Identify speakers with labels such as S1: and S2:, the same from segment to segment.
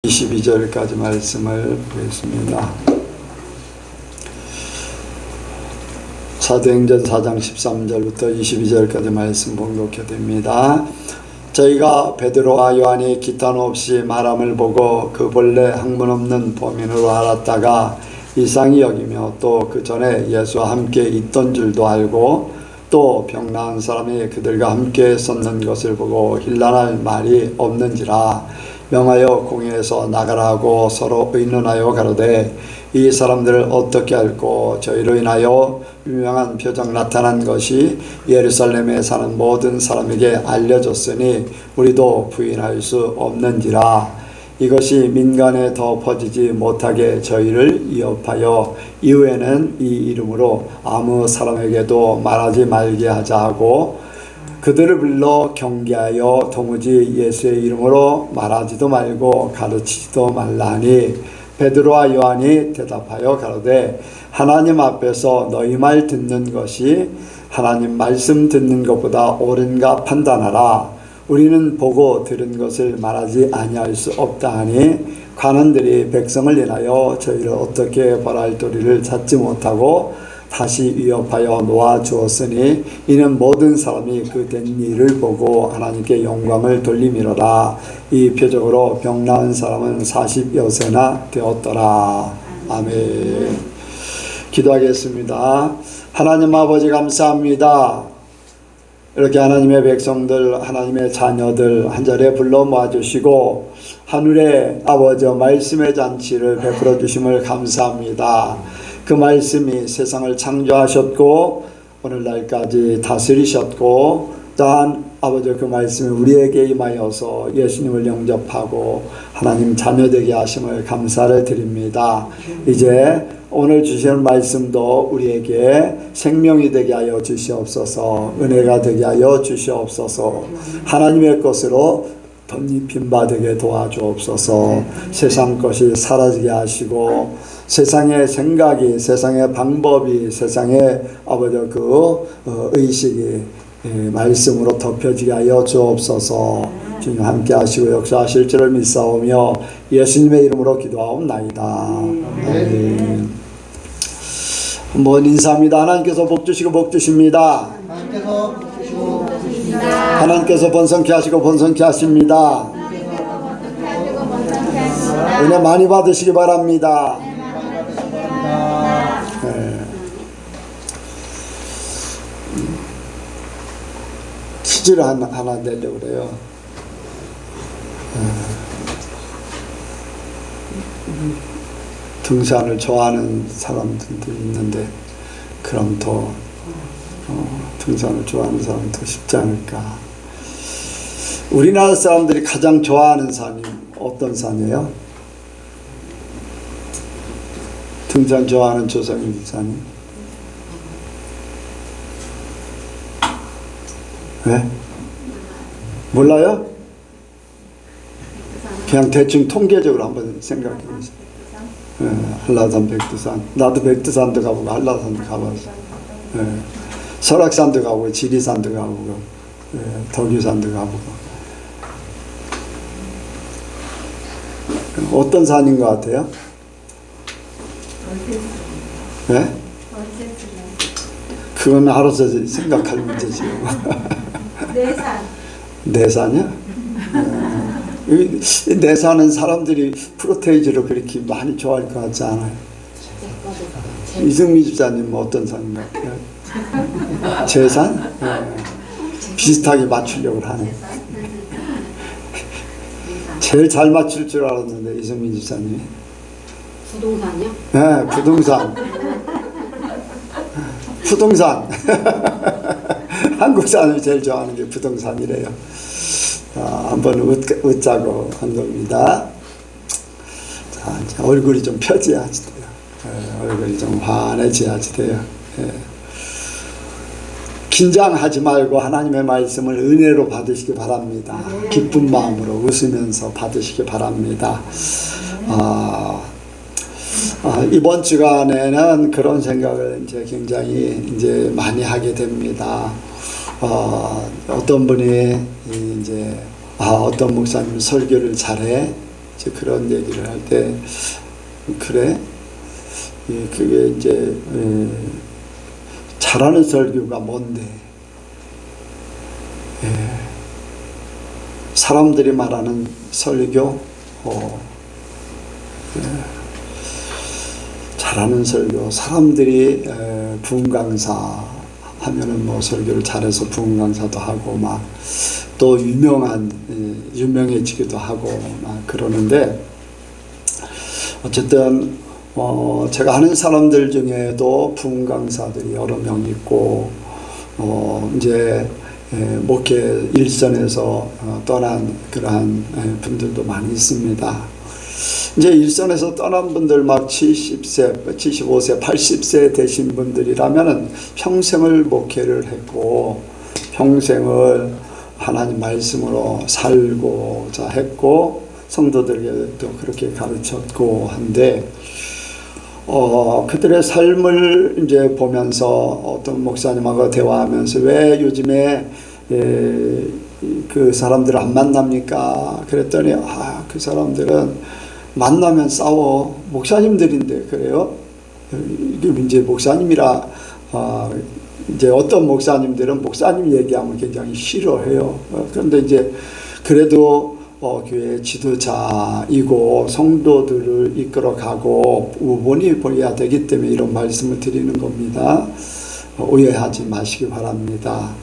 S1: 22절까지 말씀을 보겠습니다. 사도행전 4장 13절부터 22절까지 말씀 봉독해 드립니다. 저희가 베드로와 요한이 기탄 없이 말함을 보고 그 본래 학문 없는 범인으로 알았다가 이상히 여기며 또 그 전에 예수와 함께 있던 줄도 알고 또 병 나은 사람이 그들과 함께 섰는 것을 보고 힐난할 말이 없는지라 명하여 공회에서 나가라 하고 서로 의논하여 가로되 이 사람들을 어떻게 할꼬 저희로 인하여 유명한 표적 나타난 것이 예루살렘에 사는 모든 사람에게 알려졌으니 우리도 부인할 수 없는지라. 이것이 민간에 더 퍼지지 못하게 저희를 위협하여 이후에는 이 이름으로 아무 사람에게도 말하지 말게 하자 하고 그들을 불러 경계하여 도무지 예수의 이름으로 말하지도 말고 가르치지도 말라니 베드로와 요한이 대답하여 가로되 하나님 앞에서 너희 말 듣는 것이 하나님 말씀 듣는 것보다 옳은가 판단하라. 우리는 보고 들은 것을 말하지 아니할 수 없다 하니 관원들이 백성을 인하여 저희를 어떻게 벌할 도리를 찾지 못하고 다시 위협하여 놓아 주었으니 이는 모든 사람이 그 된 일을 보고 하나님께 영광을 돌림이로라. 이 표적으로 병 나은 사람은 40여세나 되었더라. 아멘. 기도하겠습니다. 하나님 아버지 감사합니다. 이렇게 하나님의 백성들, 하나님의 자녀들 한자리에 불러 모아주시고 하늘의 아버지 말씀의 잔치를 베풀어 주심을 감사합니다. 그 말씀이 세상을 창조하셨고 오늘날까지 다스리셨고 또한 아버지 그 말씀이 우리에게 임하여서 예수님을 영접하고 하나님 자녀되게 하심을 감사를 드립니다. 이제 오늘 주시는 말씀도 우리에게 생명이 되게 하여 주시옵소서, 은혜가 되게 하여 주시옵소서, 하나님의 것으로 덧입힌 바 되게 도와주옵소서. 세상 것이 사라지게 하시고 세상의 생각이, 세상의 방법이, 세상의 아버지 의식이 말씀으로 덮여지게 하여 주옵소서. 주님 함께 하시고 역사하실 줄을 믿사오며 예수님의 이름으로 기도하옵나이다. 아멘. 한번 인사합니다. 하나님께서 복 주시고 복 주십니다. 하나님께서 번성케 하시고 번성케 하십니다. 은혜 많이 받으시기 바랍니다. 네. 퀴즈를 하나 내려고 그래요. 등산을 좋아하는 사람들도 있는데 그럼 더 등산을 좋아하는 사람은 더 쉽지 않을까. 우리나라 사람들이 가장 좋아하는 산이 어떤 산이에요? 등산 좋아하는 조상님 산이? 왜? 몰라요? 그냥 대충 통계적으로 한번 생각해 보세요. 한라산, 백두산. 나도 백두산도 가보고 한라산도 가봤어. 설악산도 가보고 지리산도 가보고 덕유산도 가보고. 어떤 산인 것 같아요? 네? 그건 알아서 생각할 문제지.
S2: 내산.
S1: 내산이야? 내산은 사람들이 프로테이지로 그렇게 많이 좋아할 것 같지 않아요? 이승미 집사님 어떤 산인가? 제산? 비슷하게 맞추려고 하네. 제일 잘 맞출 줄 알았는데 이승민 집사님이.
S2: 부동산이요?
S1: 네, 부동산. 부동산. 한국 사람이 제일 좋아하는 게 부동산이래요. 한번 웃자고 한 겁니다. 자, 이제 얼굴이 좀 펴져야지 돼요. 얼굴이 좀 환해져야지 돼요. 긴장하지 말고 하나님의 말씀을 은혜로 받으시기 바랍니다. 기쁜 마음으로 웃으면서 받으시기 바랍니다. 이번 주간에는 그런 생각을 이제 굉장히 이제 많이 하게 됩니다. 어떤 분이 이제 어떤 목사님 설교를 잘해, 이제 그런 얘기를 할 때, 그래? 그게 이제 잘하는 설교가 뭔데? 사람들이 말하는 설교, 잘하는 설교, 사람들이 부흥 강사 하면은 뭐 설교를 잘해서 부흥 강사도 하고 막 또 유명해지기도 하고 막 그러는데, 어쨌든 제가 아는 사람들 중에도 부흥 강사들이 여러 명 있고, 이제 목회 일선에서 떠난 그러한 분들도 많이 있습니다. 이제 일선에서 떠난 분들 막 70세, 75세, 80세 되신 분들이라면은 평생을 목회를 했고, 평생을 하나님 말씀으로 살고자 했고, 성도들에게도 그렇게 가르쳤고 한데, 그들의 삶을 이제 보면서 어떤 목사님하고 대화하면서 왜 요즘에 그 사람들을 안 만납니까? 그랬더니 그 사람들은 만나면 싸워. 목사님들인데 그래요? 이게 이제 목사님이라 이제 어떤 목사님들은 목사님 얘기하면 굉장히 싫어해요. 그런데 이제 그래도 교회 지도자이고 성도들을 이끌어가고 우본이 보여야 되기 때문에 이런 말씀을 드리는 겁니다. 오해하지 마시기 바랍니다.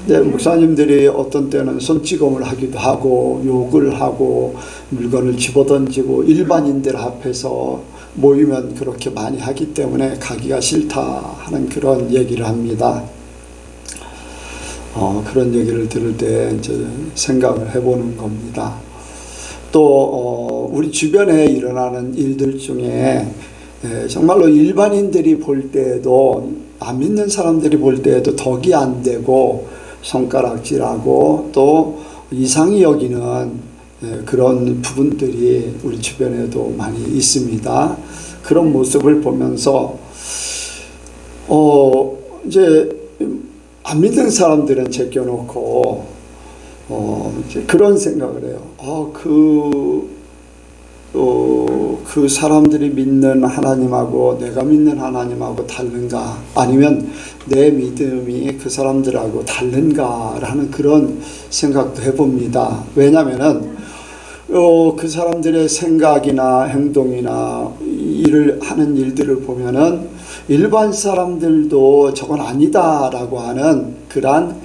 S1: 근데 목사님들이 어떤 때는 손찌검을 하기도 하고 욕을 하고 물건을 집어던지고 일반인들 앞에서 모이면 그렇게 많이 하기 때문에 가기가 싫다 하는 그런 얘기를 합니다. 그런 얘기를 들을 때 이제 생각을 해보는 겁니다. 또 우리 주변에 일어나는 일들 중에 정말로 일반인들이 볼 때에도, 안 믿는 사람들이 볼 때에도 덕이 안 되고 손가락질하고 또 이상히 여기는 그런 부분들이 우리 주변에도 많이 있습니다. 그런 모습을 보면서 이제 안 믿는 사람들은 제껴놓고 이제 그런 생각을 해요. 그 사람들이 믿는 하나님하고 내가 믿는 하나님하고 다른가? 아니면 내 믿음이 그 사람들하고 다른가? 라는 그런 생각도 해봅니다. 왜냐면은 그 사람들의 생각이나 행동이나 일을 하는 일들을 보면은 일반 사람들도 저건 아니다라고 하는 그러한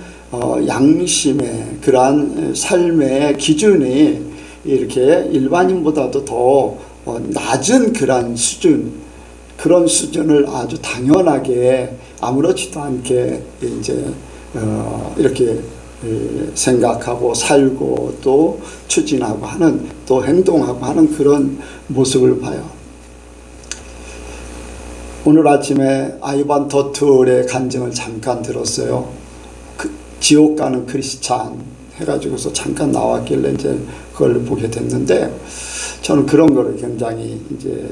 S1: 양심의 그러한 삶의 기준이 이렇게 일반인보다도 더 낮은 그런 수준, 그런 수준을 아주 당연하게 아무렇지도 않게 이제 이렇게 생각하고 살고 또 추진하고 하는, 또 행동하고 하는 그런 모습을 봐요. 오늘 아침에 아이반 더툴의 간증을 잠깐 들었어요. 지옥 가는 크리스찬 해가지고서 잠깐 나왔길래 이제 그걸 보게 됐는데, 저는 그런 거를 굉장히 이제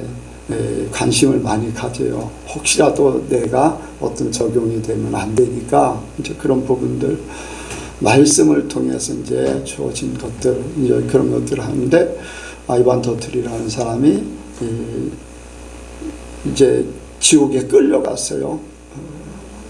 S1: 관심을 많이 가져요. 혹시라도 내가 어떤 적용이 되면 안 되니까 이제 그런 부분들 말씀을 통해서 이제 주어진 것들, 이제 그런 것들을 하는데, 아이반 더툴이라는 사람이 이제 지옥에 끌려갔어요.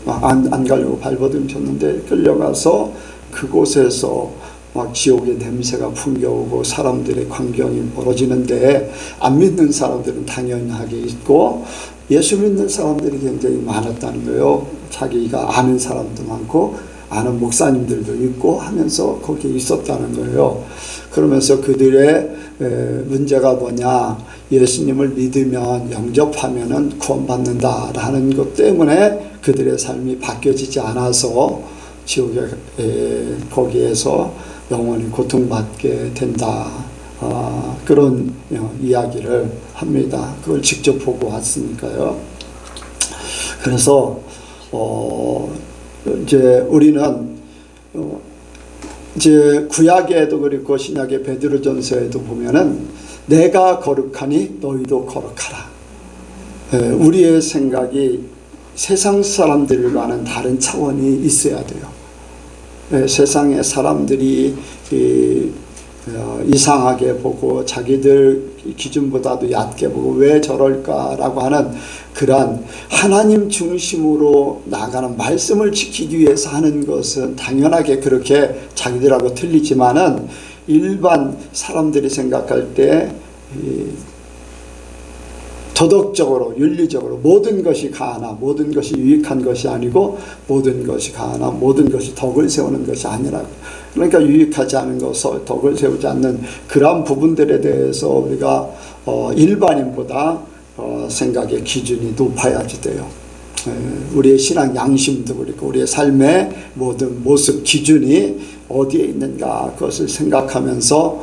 S1: 안 가려고 발버둥쳤는데 끌려가서 그곳에서 막 지옥의 냄새가 풍겨오고 사람들의 광경이 벌어지는데, 안 믿는 사람들은 당연하게 있고 예수 믿는 사람들이 굉장히 많았다는 거예요. 자기가 아는 사람도 많고 아는 목사님들도 있고 하면서 거기에 있었다는 거예요. 그러면서 그들의 문제가 뭐냐, 예수님을 믿으면 영접하면은 구원받는다라는 것 때문에 그들의 삶이 바뀌어지지 않아서 지옥에 거기에서 영원히 고통받게 된다, 그런 이야기를 합니다. 그걸 직접 보고 왔으니까요. 그래서 이제 우리는 이제 구약에도 그렇고 신약의 베드로전서에도 보면은 내가 거룩하니 너희도 거룩하라. 우리의 생각이 세상 사람들과는 다른 차원이 있어야 돼요. 세상의 사람들이 이상하게 보고 자기들 기준보다도 얕게 보고 왜 저럴까라고 하는 그러한 하나님 중심으로 나가는 말씀을 지키기 위해서 하는 것은 당연하게 그렇게 자기들하고 틀리지만은 일반 사람들이 생각할 때 도덕적으로 윤리적으로 모든 것이 가하나 모든 것이 유익한 것이 아니고 모든 것이 가하나 모든 것이 덕을 세우는 것이 아니라고. 그러니까 유익하지 않은 것, 덕을 세우지 않는 그러한 부분들에 대해서 우리가 일반인보다 생각의 기준이 높아야지 돼요. 우리의 신앙 양심도 그렇고 우리의 삶의 모든 모습 기준이 어디에 있는가 그것을 생각하면서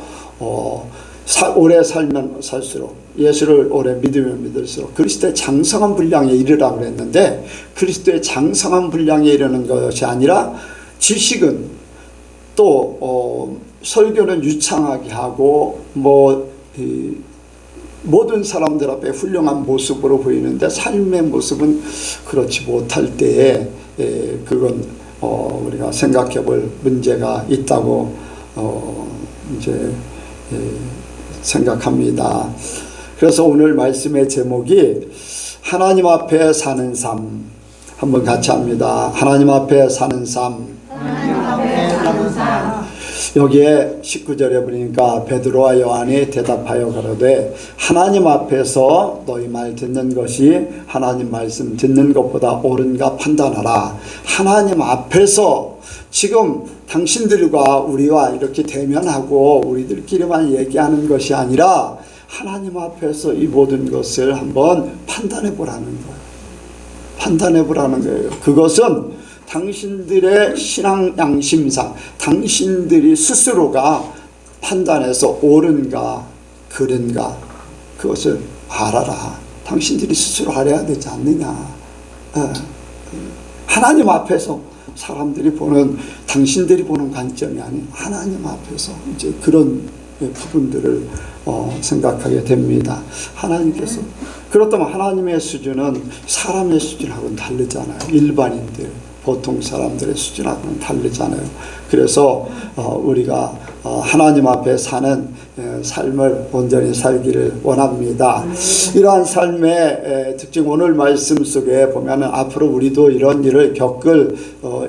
S1: 오래 살면 살수록 예수를 오래 믿으면 믿을수록 그리스도의 장성한 분량에 이르라고 그랬는데 그리스도의 장성한 분량에 이르는 것이 아니라 지식은 또 설교는 유창하게 하고 모든 사람들 앞에 훌륭한 모습으로 보이는데 삶의 모습은 그렇지 못할 때에 그건 우리가 생각해 볼 문제가 있다고 이제 생각합니다. 그래서 오늘 말씀의 제목이 하나님 앞에 사는 삶. 한번 같이 합니다. 하나님 앞에 사는 삶.
S2: 하나님 앞에 사는 삶.
S1: 여기에 19절에 보니까 베드로와 요한이 대답하여 가로되 하나님 앞에서 너희 말 듣는 것이 하나님 말씀 듣는 것보다 옳은가 판단하라. 하나님 앞에서 지금 당신들과 우리와 이렇게 대면하고 우리들끼리만 얘기하는 것이 아니라 하나님 앞에서 이 모든 것을 한번 판단해 보라는 거예요. 판단해 보라는 거예요. 그것은 당신들의 신앙 양심상 당신들이 스스로가 판단해서 옳은가 그른가 그것을 알아라. 당신들이 스스로 알아야 되지 않느냐. 하나님 앞에서 사람들이 보는 당신들이 보는 관점이 아닌 하나님 앞에서 이제 그런 부분들을 생각하게 됩니다. 하나님께서 그렇다면 하나님의 수준은 사람의 수준하고는 다르잖아요. 일반인들 보통 사람들의 수준하고는 다르잖아요. 그래서 우리가 하나님 앞에 사는 삶을 온전히 살기를 원합니다. 이러한 삶의 특징 오늘 말씀 속에 보면 앞으로 우리도 이런 일을 겪을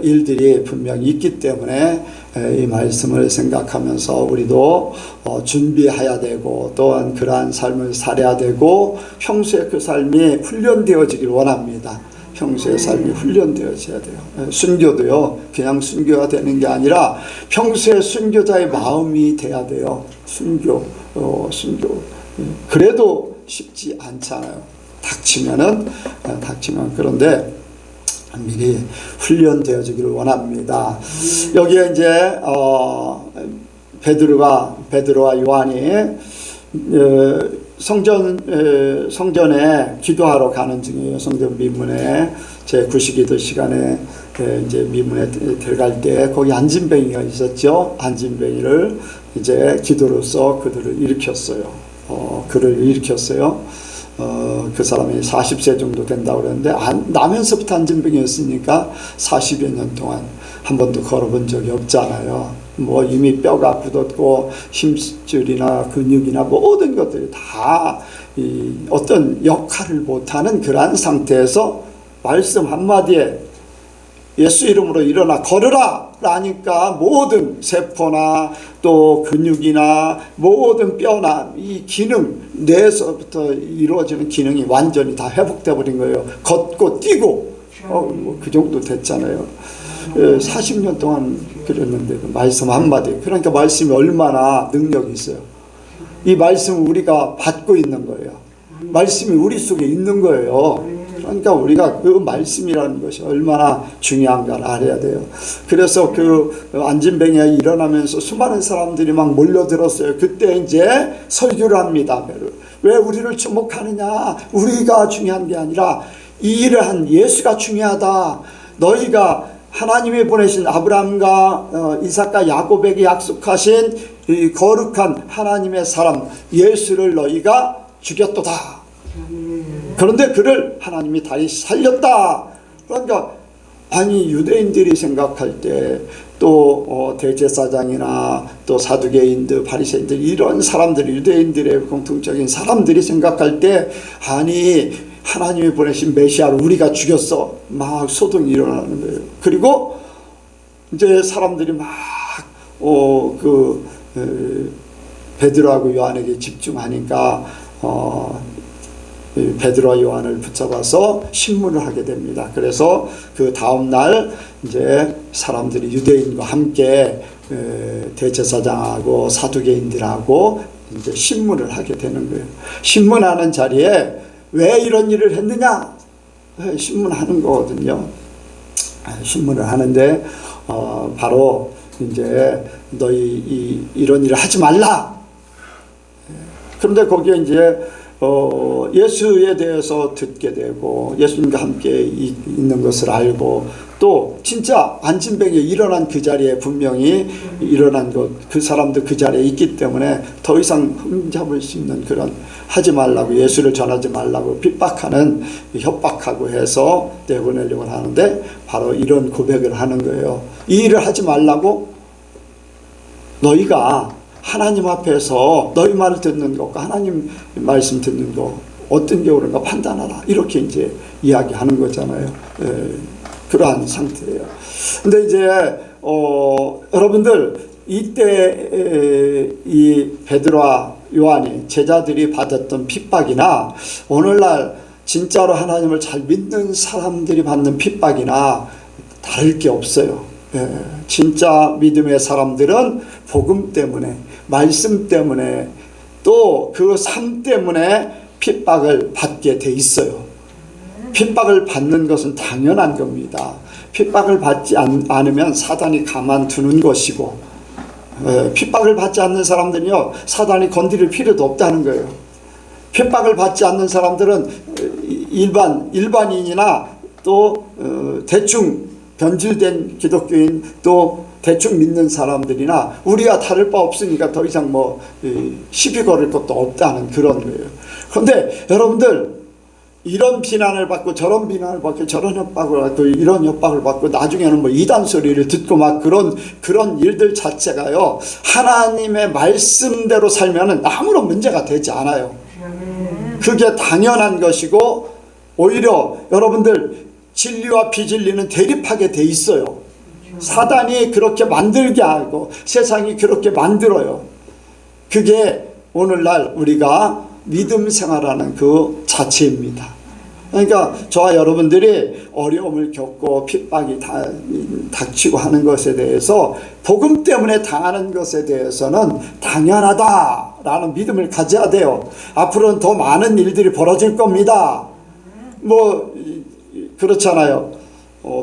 S1: 일들이 분명히 있기 때문에 이 말씀을 생각하면서 우리도 준비해야 되고 또한 그러한 삶을 살아야 되고 평소에 그 삶이 훈련되어지길 원합니다. 평소의 삶이 훈련되어져야 돼요. 순교도요 그냥 순교가 되는 게 아니라 평소에 순교자의 마음이 돼야 돼요. 순교 그래도 쉽지 않잖아요. 닥치면 그런데 미리 훈련되어지기를 원합니다. 여기에 이제 베드로와 요한이 성전에 기도하러 가는 중이에요. 성전 미문에 제 구식기도 시간에 이제 미문에 들어갈 때 거기 안진뱅이가 있었죠. 안진뱅이를 이제 기도로서 그들을 일으켰어요. 그 사람이 40세 정도 된다고 그랬는데 나면서부터 안진뱅이였으니까 40여 년 동안 한 번도 걸어본 적이 없잖아요. 뭐 이미 뼈가 굳었고 힘줄이나 근육이나 모든 것들이 다 어떤 역할을 못하는 그러한 상태에서 말씀 한마디에 예수 이름으로 일어나 걸으라 라니까 모든 세포나 또 근육이나 모든 뼈나 이 기능 뇌에서부터 이루어지는 기능이 완전히 다 회복돼 버린 거예요. 걷고 뛰고 그 정도 됐잖아요. 40년 동안 그랬는데 말씀 한마디 그러니까 말씀이 얼마나 능력이 있어요. 이 말씀을 우리가 받고 있는 거예요. 말씀이 우리 속에 있는 거예요. 그러니까 우리가 그 말씀이라는 것이 얼마나 중요한가를 알아야 돼요. 그래서 그 안진뱅이가 일어나면서 수많은 사람들이 막 몰려들었어요. 그때 이제 설교를 합니다. 왜 우리를 주목하느냐? 우리가 중요한 게 아니라 이 일을 한 예수가 중요하다. 너희가 하나님이 보내신 아브라함과 이삭과 야곱에게 약속하신 이 거룩한 하나님의 사람 예수를 너희가 죽였도다. 그런데 그를 하나님이 다시 살렸다. 그러니까 아니 유대인들이 생각할 때 또 대제사장이나 또 사두개인들, 바리새인들 이런 사람들이 유대인들의 공통적인 사람들이 생각할 때 아니 하나님이 보내신 메시아를 우리가 죽였어 막 소동이 일어나는 거예요. 그리고 이제 사람들이 막 베드로하고 요한에게 집중하니까 베드로와 요한을 붙잡아서 신문을 하게 됩니다. 그래서 그 다음 날 이제 사람들이 유대인과 함께 대제사장하고 사두개인들하고 이제 신문을 하게 되는 거예요. 신문하는 자리에 왜 이런 일을 했느냐? 신문하는 거거든요. 신문을 하는데 바로 이제 너희 이런 일을 하지 말라. 그런데 거기에 이제 예수에 대해서 듣게 되고 예수님과 함께 있는 것을 알고 또 진짜 안진뱅이 일어난 그 자리에 분명히 일어난 것, 그 사람도 그 자리에 있기 때문에 더 이상 흠잡을 수 있는 그런 하지 말라고 예수를 전하지 말라고 핍박하는 협박하고 해서 내보내려고 하는데 바로 이런 고백을 하는 거예요. 이 일을 하지 말라고 너희가 하나님 앞에서 너희 말을 듣는 것과 하나님 말씀 듣는 거 어떤 게 옳은가 판단하라 이렇게 이제 이야기하는 거잖아요. 그러한 상태예요. 근데 이제 여러분들 이때 이 베드로와 요한이 제자들이 받았던 핍박이나 오늘날 진짜로 하나님을 잘 믿는 사람들이 받는 핍박이나 다를 게 없어요. 진짜 믿음의 사람들은 복음 때문에 말씀 때문에 또 그 삶 때문에 핍박을 받게 돼 있어요. 핍박을 받는 것은 당연한 겁니다. 핍박을 받지 않으면 사단이 가만두는 것이고 핍박을 받지 않는 사람들은요 사단이 건드릴 필요도 없다는 거예요. 핍박을 받지 않는 사람들은 일반인이나 또 대충 변질된 기독교인 또 대충 믿는 사람들이나 우리가 다를 바 없으니까 더 이상 뭐 시비 걸을 것도 없다는 그런 거예요. 그런데 여러분들 이런 비난을 받고 저런 비난을 받고 저런 협박을 받고 이런 협박을 받고 나중에는 뭐 이단 소리를 듣고 막 그런 일들 자체가요 하나님의 말씀대로 살면은 아무런 문제가 되지 않아요. 그게 당연한 것이고 오히려 여러분들 진리와 비진리는 대립하게 돼 있어요. 사단이 그렇게 만들게 하고 세상이 그렇게 만들어요. 그게 오늘날 우리가 믿음 생활하는 그 자체입니다. 그러니까 저와 여러분들이 어려움을 겪고 핍박이 닥치고 하는 것에 대해서 복음 때문에 당하는 것에 대해서는 당연하다라는 믿음을 가져야 돼요. 앞으로는 더 많은 일들이 벌어질 겁니다. 뭐 그렇잖아요.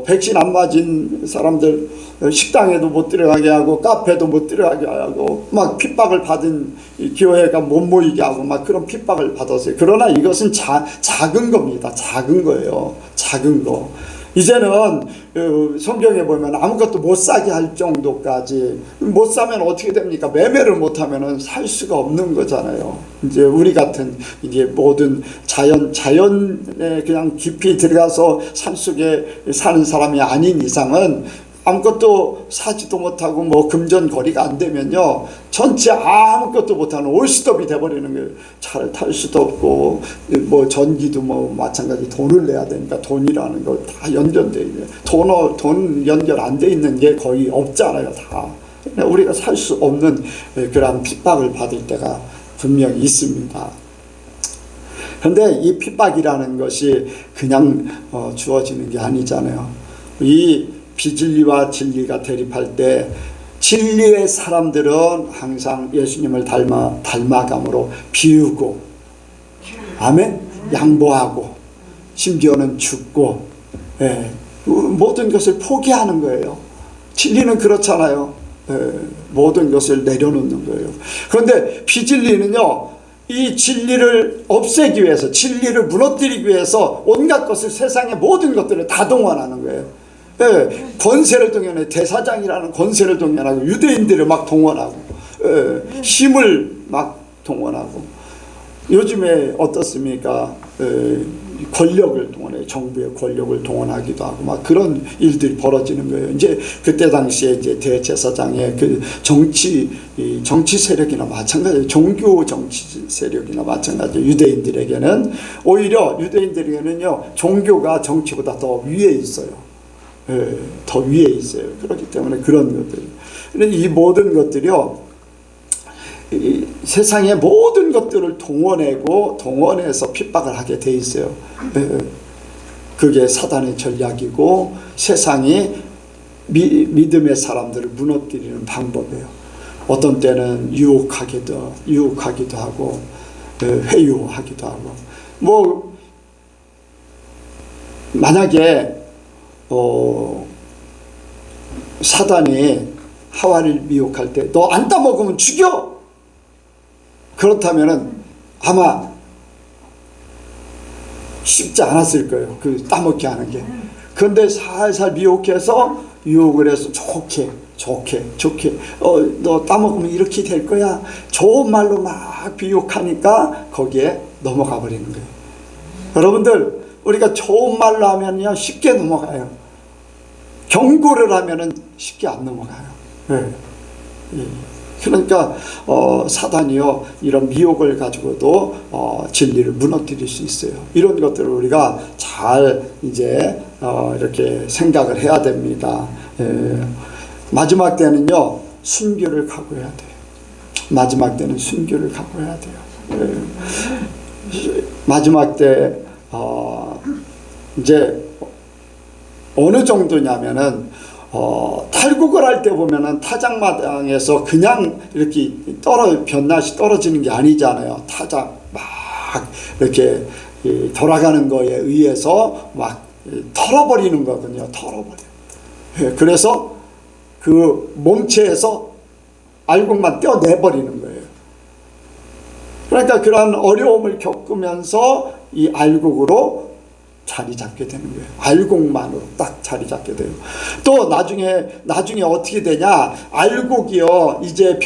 S1: 백신 안 맞은 사람들 식당에도 못 들어가게 하고 카페도 못 들어가게 하고 막 핍박을 받은 교회가 못 모이게 하고 막 그런 핍박을 받았어요. 그러나 이것은 작은 겁니다. 작은 거예요. 작은 거. 이제는 성경에 보면 아무것도 못 사게 할 정도까지 못 사면 어떻게 됩니까? 매매를 못 하면은 살 수가 없는 거잖아요. 이제 우리 같은 이제 모든 자연에 그냥 깊이 들어가서 산속에 사는 사람이 아닌 이상은 아무것도 사지도 못하고 뭐 금전거리가 안 되면요 전체 아무것도 못하는 올스톱이 돼버리는 거예요. 차를 탈 수도 없고 뭐 전기도 뭐 마찬가지 돈을 내야 되니까 돈이라는 거 다 연결돼 있는 돈 연결 안 돼 있는 게 거의 없잖아요. 다 우리가 살 수 없는 그런 핍박을 받을 때가 분명히 있습니다. 그런데 이 핍박이라는 것이 그냥 주어지는 게 아니잖아요. 이 비진리와 진리가 대립할 때 진리의 사람들은 항상 예수님을 닮아감으로 비우고 아멘 양보하고 심지어는 죽고 모든 것을 포기하는 거예요. 진리는 그렇잖아요. 모든 것을 내려놓는 거예요. 그런데 비진리는요 이 진리를 없애기 위해서 진리를 무너뜨리기 위해서 온갖 것을 세상의 모든 것들을 다 동원하는 거예요. 권세를 동원해 대사장이라는 권세를 동원하고 유대인들을 막 동원하고 힘을 막 동원하고 요즘에 어떻습니까? 권력을 동원해, 정부의 권력을 동원하기도 하고 막 그런 일들이 벌어지는 거예요. 이제 그때 당시에 이제 대제사장의 그 정치 세력이나 마찬가지예요. 종교 정치 세력이나 마찬가지예요. 유대인들에게는 오히려 유대인들에게는요, 종교가 정치보다 더 위에 있어요. 더 위에 있어요. 그렇기 때문에 그런 것들. 이 모든 것들이요, 이 세상의 모든 것들을 동원해서 핍박을 하게 돼 있어요. 그게 사단의 전략이고 세상이 믿음의 사람들을 무너뜨리는 방법이에요. 어떤 때는 유혹하기도 하고 회유하기도 하고. 뭐 만약에 사단이 하와를 미혹할 때 너 안 따먹으면 죽여! 그렇다면은 아마 쉽지 않았을 거예요. 그 따먹게 하는 게. 그런데 살살 미혹해서 유혹을 해서 좋게 너 따먹으면 이렇게 될 거야. 좋은 말로 막 비욕하니까 거기에 넘어가 버리는 거예요. 여러분들, 우리가 좋은 말로 하면요 쉽게 넘어가요. 경고를 하면은 쉽게 안 넘어가요. 네. 그러니까 사단이요 이런 미혹을 가지고도 진리를 무너뜨릴 수 있어요. 이런 것들을 우리가 잘 이제 이렇게 생각을 해야 됩니다. 마지막 때는요 순교를 각오해야 돼요. 마지막 때는 순교를 각오해야 돼요. 마지막 때 이제 어느 정도냐면은 탈국을 할 때 보면은 타작마당에서 그냥 이렇게 볕낫이 떨어지는 게 아니잖아요. 타작 막 이렇게 돌아가는 거에 의해서 막 털어버리는 거거든요. 털어버려. 그래서 그 몸체에서 알곡만 떼어내버리는 거예요. 그러니까 그러한 어려움을 겪으면서 이 알곡으로 자리 잡게 되는 거예요. 알곡만으로 딱 자리 잡게 돼요. 또 나중에 어떻게 되냐? 알곡이요 이제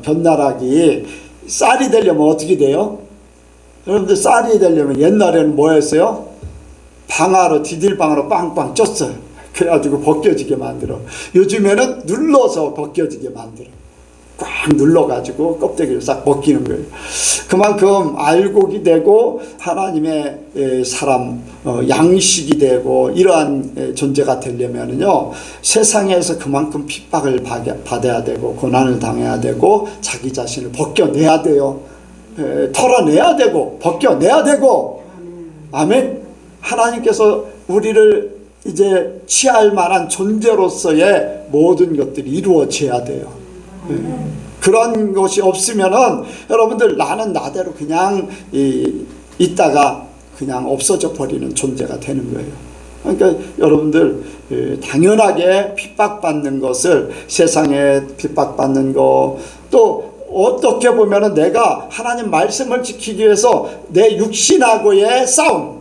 S1: 벼나락이 쌀이 되려면 어떻게 돼요? 여러분들 쌀이 되려면 옛날에는 뭐였어요? 디딜방아로 빵빵 쪘어요. 그래가지고 벗겨지게 만들어. 요즘에는 눌러서 벗겨지게 만들어. 꽉 눌러가지고 껍데기를 싹 벗기는 거예요. 그만큼 알곡이 되고 하나님의 사람 양식이 되고 이러한 존재가 되려면은요 세상에서 그만큼 핍박을 받아야 되고 고난을 당해야 되고 자기 자신을 벗겨내야 돼요. 털어내야 되고 벗겨내야 되고. 아멘. 하나님께서 우리를 이제 취할 만한 존재로서의 모든 것들이 이루어져야 돼요. 그런 것이 없으면은 여러분들 나는 나대로 그냥 있다가 그냥 없어져 버리는 존재가 되는 거예요. 그러니까 여러분들 당연하게 핍박받는 것을 세상에 핍박받는 거 또 어떻게 보면은 내가 하나님 말씀을 지키기 위해서 내 육신하고의 싸움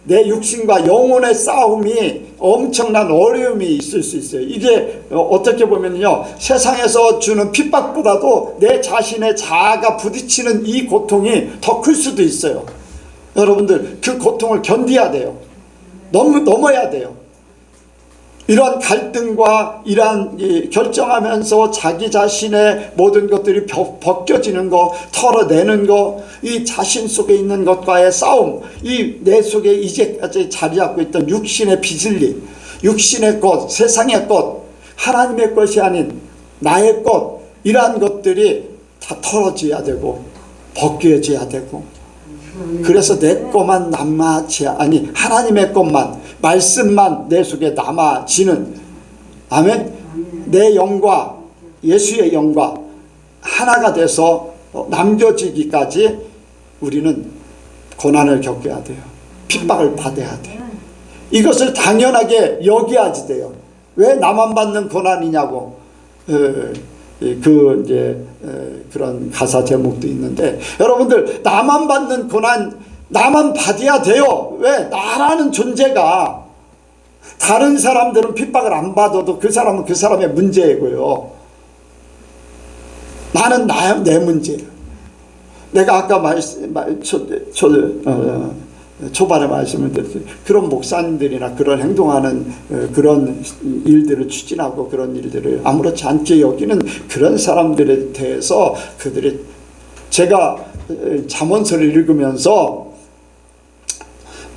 S1: 내 육신과 영혼의 싸움이 엄청난 어려움이 있을 수 있어요. 이게 어떻게 보면요 세상에서 주는 핍박보다도 내 자신의 자아가 부딪히는 이 고통이 더 클 수도 있어요. 여러분들 그 고통을 견뎌야 돼요. 넘어야 돼요. 이러한 갈등과 이러한 결정하면서 자기 자신의 모든 것들이 벗겨지는 거, 털어내는 거, 이 자신 속에 있는 것과의 싸움, 이 내 속에 이제까지 자리 잡고 있던 육신의 비슬림, 육신의 것, 세상의 것, 하나님의 것이 아닌 나의 것, 이러한 것들이 다 털어져야 되고 벗겨져야 되고 그래서 내 것만 하나님의 것만 말씀만 내 속에 남아지는 아멘. 내 영과 예수의 영과 하나가 돼서 남겨지기까지 우리는 고난을 겪어야 돼요. 핍박을 받아야 돼요. 이것을 당연하게 여겨야지 돼요. 왜 나만 받는 고난이냐고. 그런 가사 제목도 있는데 여러분들 나만 받는 고난 나만 받아야 돼요. 왜? 나라는 존재가 다른 사람들은 핍박을 안 받아도 그 사람은 그 사람의 문제이고요. 나는 내 문제예요. 내가 아까 초반에 말씀을 드렸어요. 그런 목사님들이나 그런 행동하는 그런 일들을 추진하고 그런 일들을 아무렇지 않게 여기는 그런 사람들에 대해서 그들이, 제가 잠언서를 읽으면서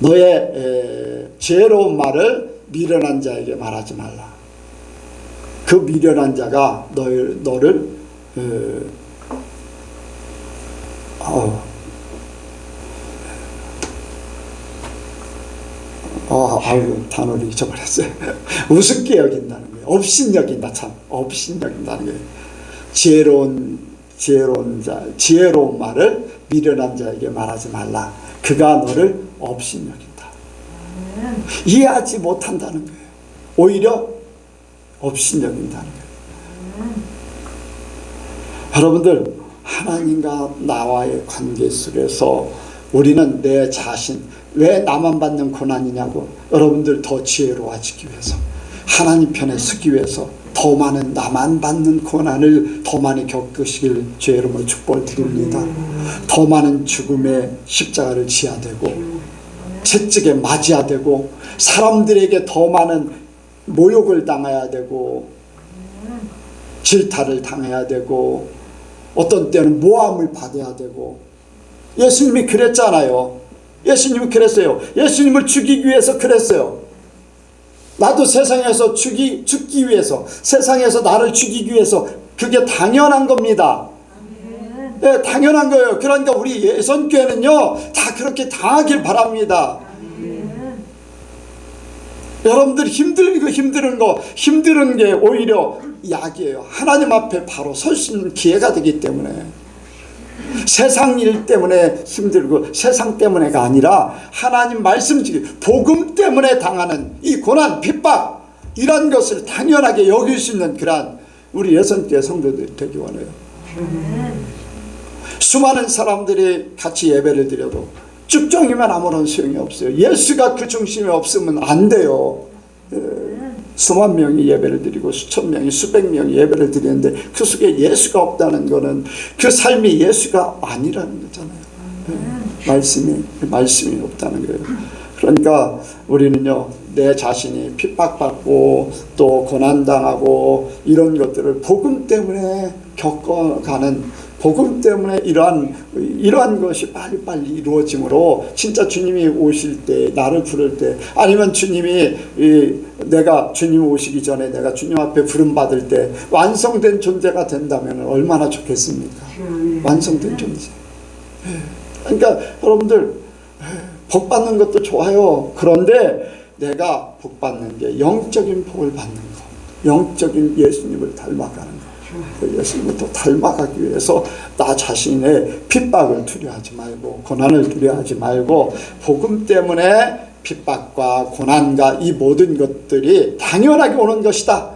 S1: 너의 지혜로운 말을 미련한 자에게 말하지 말라. 그 미련한 자가 너를 단어를 잊어버렸어요. 우습게 여긴다는 거예요. 업신여긴다. 참 업신여긴다는 거예요. 지혜로운 말을 미련한 자에게 말하지 말라. 그가 너를 업신여긴다. 이해하지 못한다는 거예요. 오히려 업신여긴다는 거예요. 여러분들, 하나님과 나와의 관계 속에서 우리는 내 자신, 왜 나만 받는 고난이냐고, 여러분들 더 지혜로워지기 위해서, 하나님 편에 서기 위해서 더 많은 나만 받는 고난을 더 많이 겪으시길 주의 이름으로 축복을 드립니다. 더 많은 죽음의 십자가를 지어야 되고, 채찍에 맞아야 되고, 사람들에게 더 많은 모욕을 당해야 되고, 질타를 당해야 되고, 어떤 때는 모함을 받아야 되고. 예수님이 그랬잖아요. 예수님이 그랬어요. 예수님을 죽이기 위해서 그랬어요. 나도 세상에서 죽기 위해서, 세상에서 나를 죽이기 위해서, 그게 당연한 겁니다. 네, 당연한 거예요. 그러니까 우리 예선교회는요, 다 그렇게 당하길 바랍니다. 여러분들 힘든 게 오히려 약이에요. 하나님 앞에 바로 설 수 있는 기회가 되기 때문에. 세상 일 때문에 힘들고 세상 때문에가 아니라 하나님 말씀 지키, 복음 때문에 당하는 이 고난, 핍박, 이런 것을 당연하게 여길 수 있는 그러한 우리 예선교회 성도들이 되기 원해요. 수많은 사람들이 같이 예배를 드려도 쭉정이면 아무런 소용이 없어요. 예수가 그 중심에 없으면 안 돼요. 수만 명이 예배를 드리고 수천 명이, 수백 명이 예배를 드리는데 그 속에 예수가 없다는 것은 그 삶이 예수가 아니라는 거잖아요. 말씀이 없다는 거예요. 그러니까 우리는요, 내 자신이 핍박받고 또 고난당하고 이런 것들을 복음 때문에 겪어가는, 복음 때문에 이러한 것이 빨리빨리 이루어지므로 진짜 주님이 오실 때, 나를 부를 때, 아니면 주님이 내가 주님 오시기 전에 내가 주님 앞에 부름받을 때 완성된 존재가 된다면 얼마나 좋겠습니까? 완성된 존재. 그러니까 여러분들, 복 받는 것도 좋아요. 그런데 내가 복 받는 게 영적인 복을 받는 거, 영적인 예수님을 닮아가는 거. 예수님을 더 닮아가기 위해서 나 자신의 핍박을 두려워하지 말고, 고난을 두려워하지 말고, 복음 때문에 핍박과 고난과 이 모든 것들이 당연하게 오는 것이다.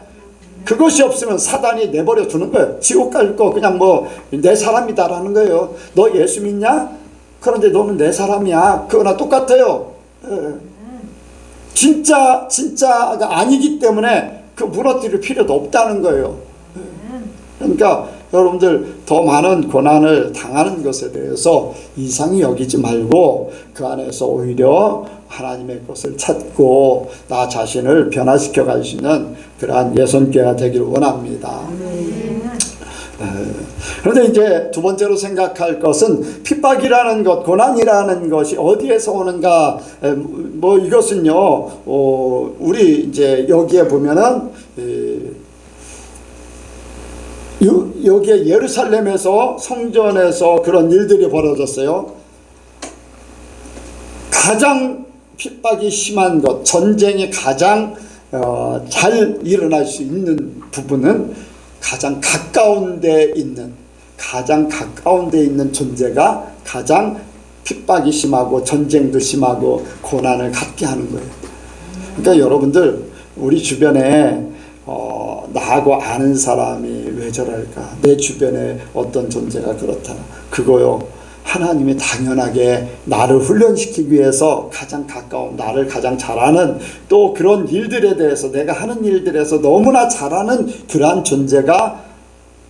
S1: 그것이 없으면 사단이 내버려 두는 거예요. 지옥 갈 거 그냥 내 사람이다라는 거예요. 너 예수 믿냐? 그런데 너는 내 사람이야. 그거나 똑같아요. 진짜가 아니기 때문에 그 무너뜨릴 필요도 없다는 거예요. 그러니까 여러분들, 더 많은 고난을 당하는 것에 대해서 이상히 여기지 말고 그 안에서 오히려 하나님의 것을 찾고 나 자신을 변화시켜 갈 수 있는 그러한 예선교회가 되기를 원합니다. 그런데 이제 두 번째로 생각할 것은 핍박이라는 것, 고난이라는 것이 어디에서 오는가? 이것은요, 우리 이제 여기에 보면은 여기에 예루살렘에서 성전에서 그런 일들이 벌어졌어요. 가장 핍박이 심한 것, 전쟁이 가장 잘 일어날 수 있는 부분은 가장 가까운 데 있는 존재가 가장 핍박이 심하고 전쟁도 심하고 고난을 갖게 하는 거예요. 그러니까 여러분들, 우리 주변에 나하고 아는 사람이 왜 저럴까? 내 주변에 어떤 존재가 그렇다. 그거요, 하나님이 당연하게 나를 훈련시키기 위해서 가장 가까운, 나를 가장 잘 아는, 또 그런 일들에 대해서, 내가 하는 일들에서 너무나 잘 아는 그러한 존재가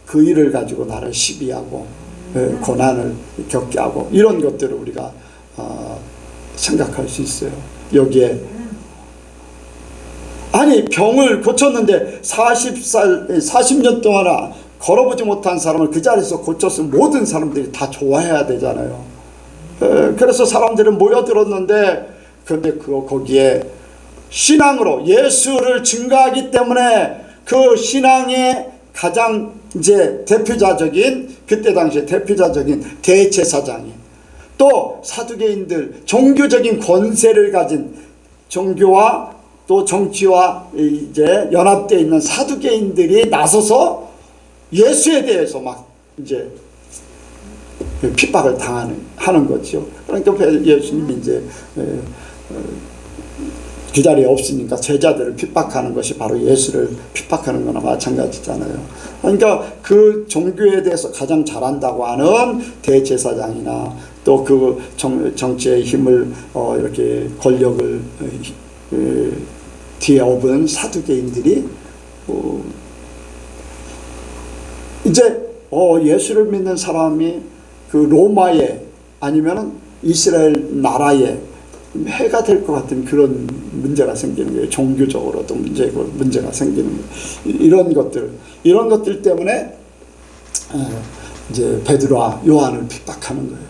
S1: 그 일을 가지고 나를 시비하고 고난을 겪게 하고 이런 것들을 우리가 생각할 수 있어요. 여기에 아니 병을 고쳤는데 40년 동안 걸어보지 못한 사람을 그 자리에서 고쳤으면 모든 사람들이 다 좋아해야 되잖아요. 그래서 사람들은 모여들었는데 근데 거기에 신앙으로 예수를 증거하기 때문에 그 신앙의 가장 이제 대표자적인 그때 당시에 대표자적인 대제사장이 또 사두개인들 종교적인 권세를 가진 종교와 또 정치와 이제 연합되어 있는 사두개인들이 나서서 예수에 대해서 막 이제 핍박을 하는 거죠. 그러니까 예수님이 이제 그 자리에 없으니까 제자들을 핍박하는 것이 바로 예수를 핍박하는 거나 마찬가지잖아요. 그러니까 그 종교에 대해서 가장 잘한다고 하는 대제사장이나 또 그 정치의 힘을 이렇게 권력을 뒤에 업은 사두개인들이 이제 예수를 믿는 사람이 그 로마에 아니면 이스라엘 나라에 해가 될 것 같은 그런 문제가 생기는 거예요. 종교적으로도 문제가 생기는 거예요. 이런 것들 때문에 이제 베드로와 요한을 핍박하는 거예요.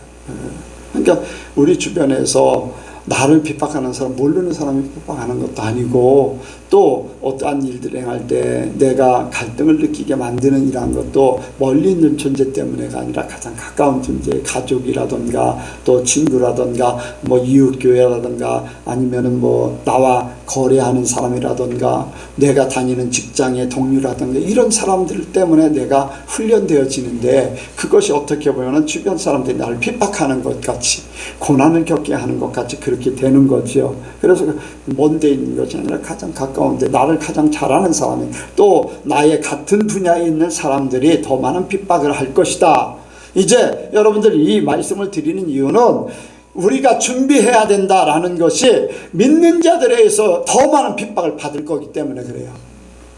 S1: 그러니까 우리 주변에서 나를 핍박하는 사람, 모르는 사람이 핍박하는 것도 아니고 또 어떠한 일들을 행할 때 내가 갈등을 느끼게 만드는 이러한 것도 멀리 있는 존재 때문에가 아니라 가장 가까운 존재, 가족이라던가 또 친구라던가 뭐 이웃교회라던가 아니면은 뭐 나와 거래하는 사람이라던가 내가 다니는 직장의 동료라던가 이런 사람들 때문에 내가 훈련되어지는데 그것이 어떻게 보면 주변 사람들이 나를 핍박하는 것 같이 고난을 겪게 하는 것 같이 그렇게 되는 거죠. 그래서 먼데 있는 것이 아니라 가장 가까운데 나를 가장 잘 아는 사람이 또 나의 같은 분야에 있는 사람들이 더 많은 핍박을 할 것이다. 이제 여러분들 이 말씀을 드리는 이유는 우리가 준비해야 된다라는 것이 믿는 자들에게서 더 많은 핍박을 받을 거기 때문에 그래요.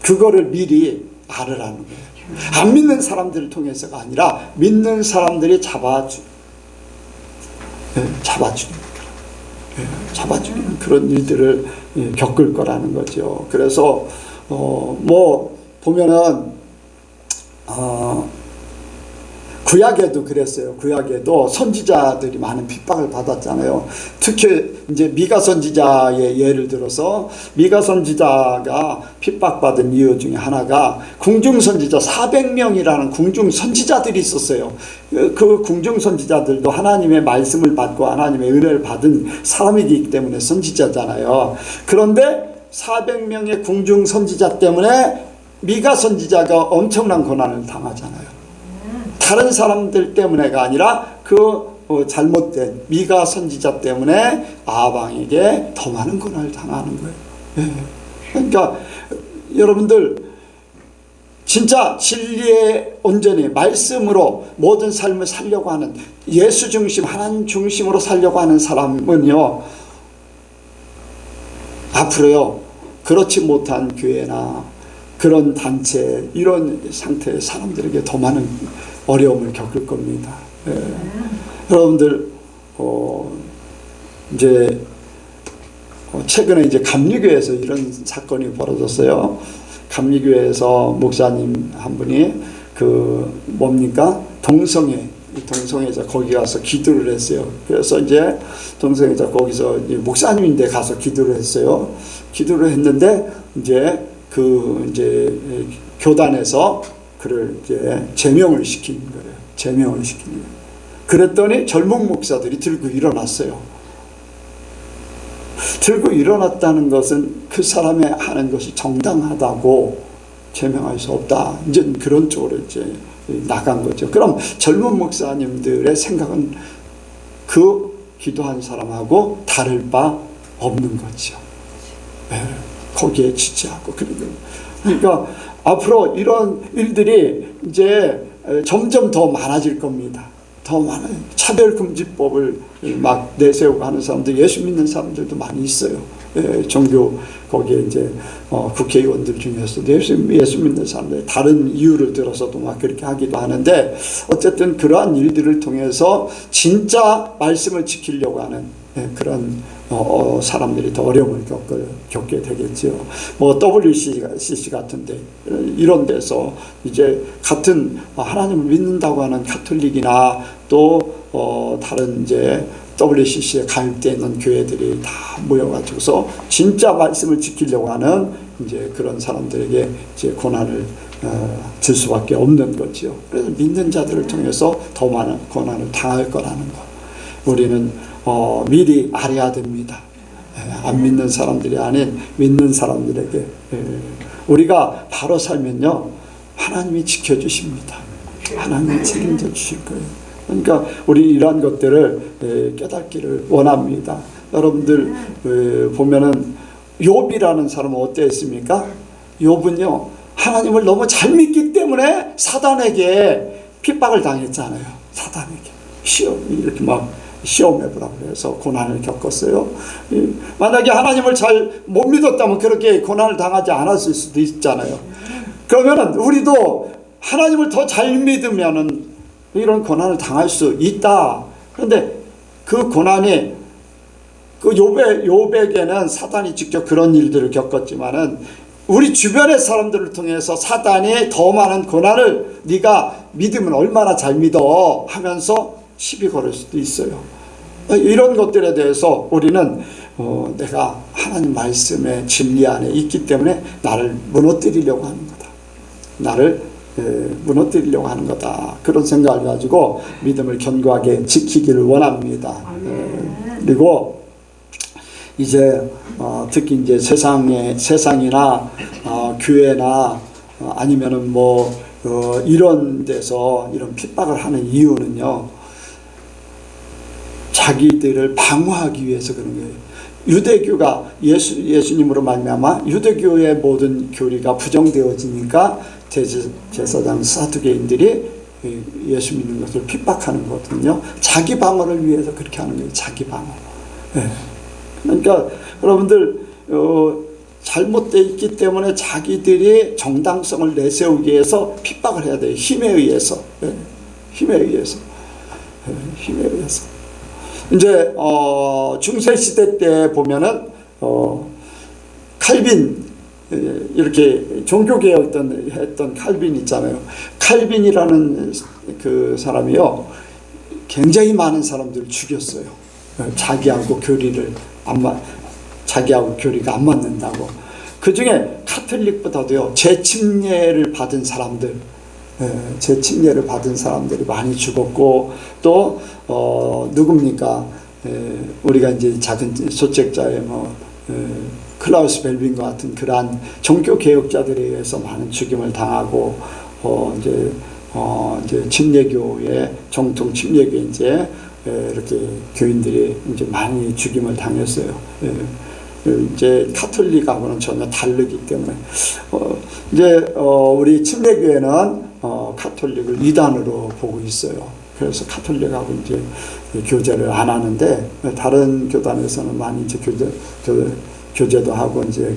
S1: 그거를 미리 알으라는 거예요. 안 믿는 사람들을 통해서가 아니라 믿는 사람들이 잡아주는 그런 일들을 겪을 거라는 거죠. 그래서 뭐 보면은 구약에도 그랬어요. 구약에도 선지자들이 많은 핍박을 받았잖아요. 특히 이제 미가 선지자의 예를 들어서 미가 선지자가 핍박받은 이유 중에 하나가 궁중 선지자 400명이라는 궁중 선지자들이 있었어요. 그 궁중 선지자들도 하나님의 말씀을 받고 하나님의 은혜를 받은 사람이기 때문에 선지자잖아요. 그런데 400명의 궁중 선지자 때문에 미가 선지자가 엄청난 고난을 당하잖아요. 다른 사람들 때문에가 아니라 그 잘못된 미가 선지자 때문에 아방에게 더 많은 고난을 당하는 거예요. 그러니까 여러분들 진짜 진리에 온전히 말씀으로 모든 삶을 살려고 하는 예수 중심 하나님 중심으로 살려고 하는 사람은요 앞으로요 그렇지 못한 교회나 그런 단체 이런 상태의 사람들에게 더 많은 어려움을 겪을 겁니다. 여러분들 이제 최근에 이제 감리교회에서 이런 사건이 벌어졌어요. 감리교회에서 목사님 한 분이 그 뭡니까 동성애자 거기 가서 기도를 했어요. 그래서 이제 동성애자 거기서 이제 목사님인데 가서 기도를 했어요. 기도를 했는데 이제 교단에서 그를 이제 제명을 시킨 거예요. 제명을 시키는 거예요. 그랬더니 젊은 목사들이 들고 일어났어요. 들고 일어났다는 것은 그 사람이 하는 것이 정당하다고 제명할 수 없다. 이제 그런 쪽으로 이제 나간 거죠. 그럼 젊은 목사님들의 생각은 그 기도한 사람하고 다를 바 없는 거죠. 거기에 지지하고 그런 거예요. 그러니까 앞으로 이런 일들이 이제 점점 더 많아질 겁니다. 더 많아요. 차별금지법을 막 내세우고 하는 사람들, 예수 믿는 사람들도 많이 있어요. 종교 거기에 이제 국회의원들 중에서도 예수 믿는 사람들 다른 이유를 들어서도 막 그렇게 하기도 하는데, 어쨌든 그러한 일들을 통해서 진짜 말씀을 지키려고 하는 그런 사람들이 더 어려움을 겪게 되겠지요. 뭐 WCC 같은데 이런 데서 이제 같은 하나님을 믿는다고 하는 가톨릭이나 또 다른 이제 WCC에 가입되어 있는 교회들이 다 모여가지고서 진짜 말씀을 지키려고 하는 이제 그런 사람들에게 이제 고난을 줄 수밖에 없는 거지요. 그래서 믿는 자들을 통해서 더 많은 고난을 당할 거라는 거, 우리는 미리 알아야 됩니다. 안 믿는 사람들이 아닌 믿는 사람들에게 우리가 바로 살면요, 하나님이 지켜주십니다. 하나님이 책임져 주실 거예요. 그러니까 우리 이러한 것들을 깨닫기를 원합니다. 여러분들 보면은 욥이라는 사람은 어땠습니까? 욥은요, 하나님을 너무 잘 믿기 때문에 사단에게 핍박을 당했잖아요. 사단에게 이렇게 막 시험해보라고 해서 고난을 겪었어요. 만약에 하나님을 잘 못 믿었다면 그렇게 고난을 당하지 않았을 수도 있잖아요. 그러면은 우리도 하나님을 더 잘 믿으면은 이런 고난을 당할 수 있다. 그런데 그 고난이 그 욥에게는 사단이 직접 그런 일들을 겪었지만은 우리 주변의 사람들을 통해서 사단이 더 많은 고난을 네가 믿으면 얼마나 잘 믿어 하면서 시비 걸을 수도 있어요. 이런 것들에 대해서 우리는 내가 하나님 말씀의 진리 안에 있기 때문에 나를 무너뜨리려고 하는 거다. 나를 무너뜨리려고 하는 거다. 그런 생각을 가지고 믿음을 견고하게 지키기를 원합니다. 그리고 이제 특히 이제 세상이나 교회나 아니면은 뭐 이런 데서 이런 핍박을 하는 이유는요, 자기들을 방어하기 위해서 그런 거예요. 유대교가 예수님으로 말미암아 유대교의 모든 교리가 부정되어지니까 제사장 사두개인들이 예수 믿는 것을 핍박하는 거거든요. 자기 방어를 위해서 그렇게 하는 거예요. 자기 방어. 그러니까 여러분들 잘못되어 있기 때문에 자기들이 정당성을 내세우기 위해서 핍박을 해야 돼요. 힘에 의해서. 힘에 의해서. 이제 중세시대 때 보면은 칼빈, 이렇게 종교개혁 했던 칼빈 있잖아요. 칼빈이라는 그 사람이요, 굉장히 많은 사람들을 죽였어요. 자기하고 교리가 안 맞는다고. 그 중에 카톨릭보다도요, 재침례를 받은 사람들, 재침례를 받은 사람들이 많이 죽었고, 또 누굽니까? 우리가 이제 작은 소책자의 클라우스 벨빈과 같은 그러한 종교 개혁자들에 의해서 많은 죽임을 당하고, 이제 침례교의 정통 침례교에 이제 이렇게 교인들이 이제 많이 죽임을 당했어요. 이제 카톨릭하고는 전혀 다르기 때문에 이제 우리 침례교회는 카톨릭을 이단으로 보고 있어요. 그래서 카톨릭하고 이제 교제를 안 하는데, 다른 교단에서는 많이 이제 교제도 하고, 이제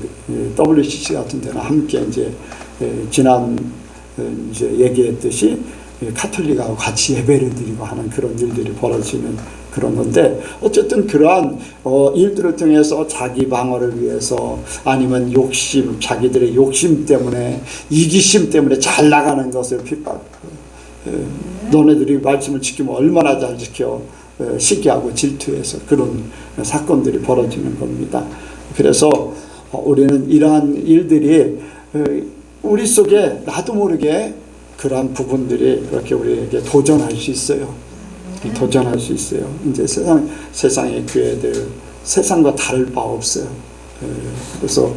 S1: WCC 같은 데는 함께 이제 지난 이제 얘기했듯이 카톨릭하고 같이 예배를 드리고 하는 그런 일들이 벌어지는 그런 건데, 어쨌든 그러한 일들을 통해서 자기 방어를 위해서, 아니면 욕심, 자기들의 욕심 때문에, 이기심 때문에 잘 나가는 것을 핍박, 너네들이 말씀을 지키면 얼마나 잘 지켜, 시기하고 질투해서 그런 사건들이 벌어지는 겁니다. 그래서 우리는 이러한 일들이 우리 속에 나도 모르게 그러한 부분들이 이렇게 우리에게 도전할 수 있어요. 도전할 수 있어요. 이제 세상의 교회들, 세상과 다를 바 없어요. 그래서